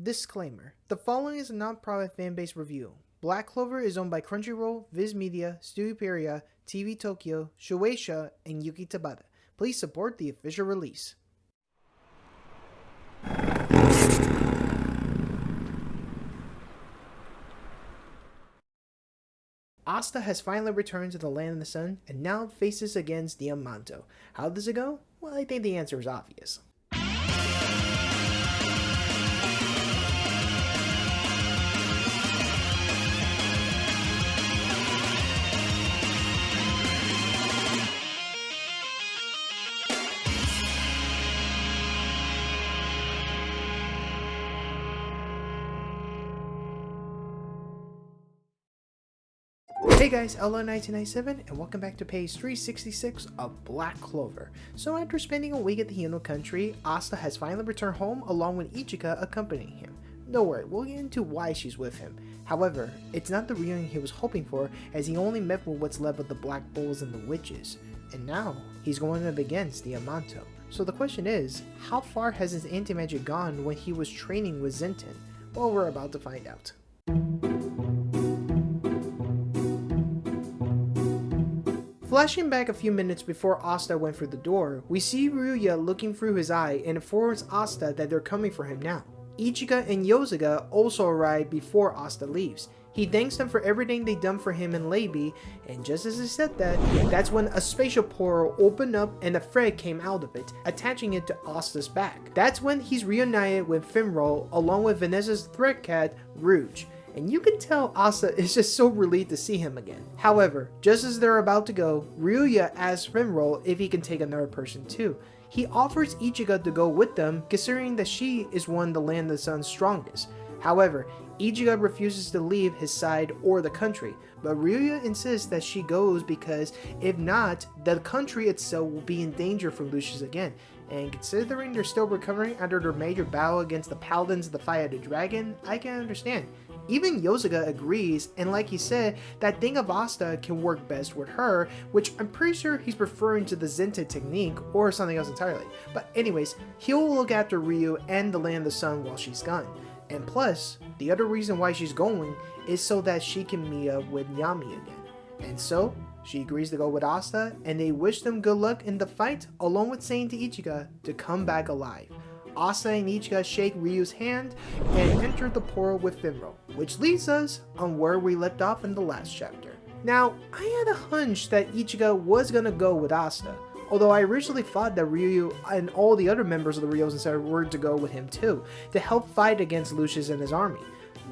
Disclaimer: the following is a non-profit fan-based review. Black Clover is owned by Crunchyroll, Viz Media, Studio Pieria, TV Tokyo, Shueisha, and Yuki Tabata. Please support the official release. Asta has finally returned to the Land of the Sun and now faces against Damnatio. How does it go? Well, I think the answer is obvious. Hey guys, LO1997 and welcome back to page 366 of Black Clover. So after spending a week at the Hino country, Asta has finally returned home along with Ichika accompanying him. Don't worry, we'll get into why she's with him. However, it's not the reunion he was hoping for, as he only met with what's left of the Black Bulls and the Witches. And now, he's going up against Damnatio. So the question is, how far has his anti-magic gone when he was training with Zenton? Well, we're about to find out. Flashing back a few minutes before Asta went through the door, we see Ryuya looking through his eye and informs Asta that they're coming for him now. Ichika and Yosuga also arrive before Asta leaves. He thanks them for everything they've done for him and Leiby, and just as he said that, that's when a spatial portal opened up and a thread came out of it, attaching it to Asta's back. That's when he's reunited with Finral along with Vanessa's thread cat, Rouge. And you can tell Asta is just so relieved to see him again. However, just as they're about to go, Ryuya asks Finral if he can take another person too. He offers Ichika to go with them, considering that she is one of the Land of the Sun's strongest. However, Ichika refuses to leave his side or the country, but Ryuya insists that she goes because if not, the country itself will be in danger from Lucius again. And considering they're still recovering after their major battle against the Paladins of the Fire of the Dragon, I can understand. Even Yosuga agrees, and like he said, that thing of Asta can work best with her, which I'm pretty sure he's referring to the Zenton technique or something else entirely. But anyways, he'll look after Ryu and the Land of the Sun while she's gone. And plus, the other reason why she's going is so that she can meet up with Yami again. And so, she agrees to go with Asta, and they wish them good luck in the fight, along with saying to Ichika to come back alive. Asta and Ichika shake Ryu's hand and enter the portal with Finral, which leads us on where we left off in the last chapter. Now, I had a hunch that Ichika was gonna go with Asta, although I originally thought that Ryu and all the other members of the Ryosen Center were to go with him too, to help fight against Lucius and his army.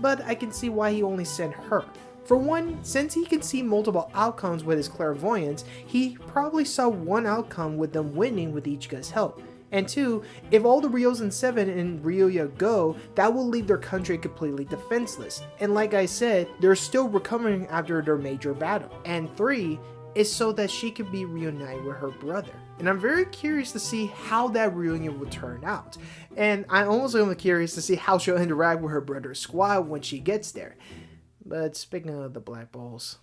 But I can see why he only sent her. For one, since he can see multiple outcomes with his clairvoyance, he probably saw one outcome with them winning with Ichika's help. And two, if all the Ryosen 7 and Ryuya go, that will leave their country completely defenseless. And like I said, they're still recovering after their major battle. And three, is so that she can be reunited with her brother. And I'm very curious to see how that reunion will turn out. And I'm also curious to see how she'll interact with her brother's squad when she gets there. But speaking of the Black Balls.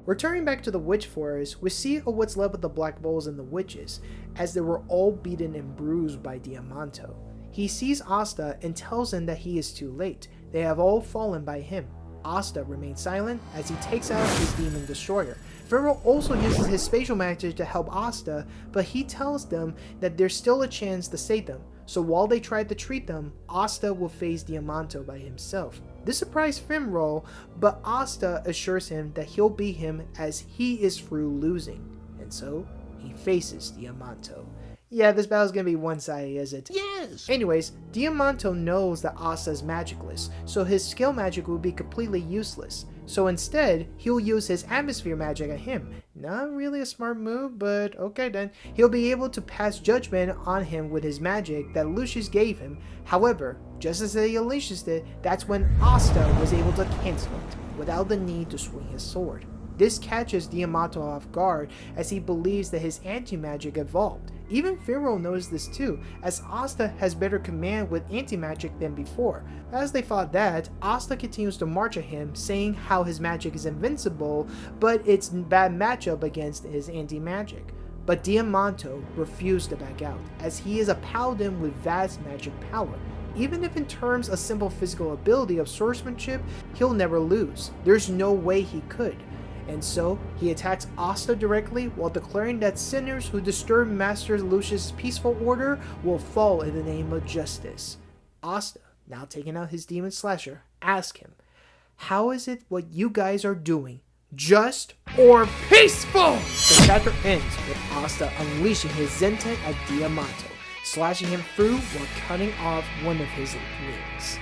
Returning back to the Witch Forest, we see what's left of the Black Bulls and the Witches, as they were all beaten and bruised by Damnatio. He sees Asta and tells him that he is too late. They have all fallen by him. Asta remains silent as he takes out his Demon Destroyer. Finral also uses his spatial magic to help Asta, but he tells them that there's still a chance to save them. So while they try to treat them, Asta will face Damnatio by himself. This surprised Finral, but Asta assures him that he'll beat him as he is through losing. And so, he faces Damnatio. Yeah, this battle's gonna be one-sided, is it? Yes! Anyways, Damnatio knows that Asta is magicless, so his skill magic will be completely useless. So instead, he'll use his atmosphere magic at him. Not really a smart move, but okay then. He'll be able to pass judgment on him with his magic that Lucius gave him. However, just as the Lucius did, that's when Asta was able to cancel it, without the need to swing his sword. This catches Damnatio off guard, as he believes that his anti-magic evolved. Even Finral knows this too, as Asta has better command with anti-magic than before. As they fought that, Asta continues to march at him, saying how his magic is invincible, but it's bad matchup against his anti-magic. but Diamanto refused to back out, as he is a paladin with vast magic power. Even if in terms of simple physical ability of swordsmanship, he'll never lose. There's no way he could. And so, he attacks Asta directly while declaring that sinners who disturb Master Lucius' peaceful order will fall in the name of justice. Asta, now taking out his demon slasher, asks him, "How is it what you guys are doing? Just or peaceful?" The chapter ends with Asta unleashing his Zentai at Diamanto, slashing him through while cutting off one of his wings.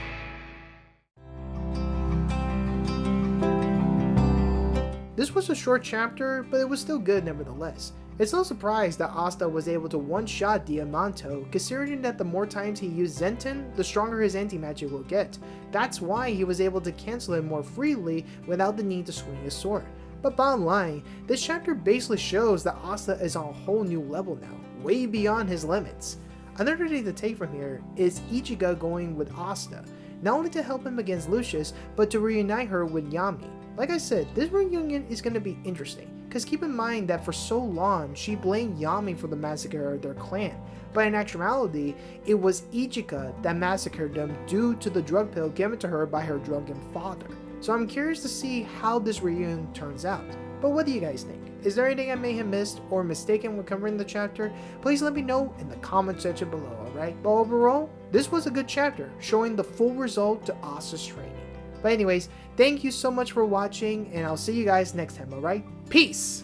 This was a short chapter, but it was still good nevertheless. It's no surprise that Asta was able to one-shot Diamanto, considering that the more times he used Zenton, the stronger his anti-magic will get. That's why he was able to cancel it more freely without the need to swing his sword. But bottom line, this chapter basically shows that Asta is on a whole new level now, way beyond his limits. Another thing to take from here is Ichigo going with Asta, not only to help him against Lucius, but to reunite her with Yami. Like I said, this reunion is going to be interesting, because keep in mind that for so long, she blamed Yami for the massacre of their clan, but in actuality, it was Ichika that massacred them due to the drug pill given to her by her drunken father. So I'm curious to see how this reunion turns out. But what do you guys think? Is there anything I may have missed or mistaken when covering the chapter? Please let me know in the comment section below, alright? But overall, this was a good chapter, showing the full result to Asta's training. But anyways, thank you so much for watching, and I'll see you guys next time, alright? Peace!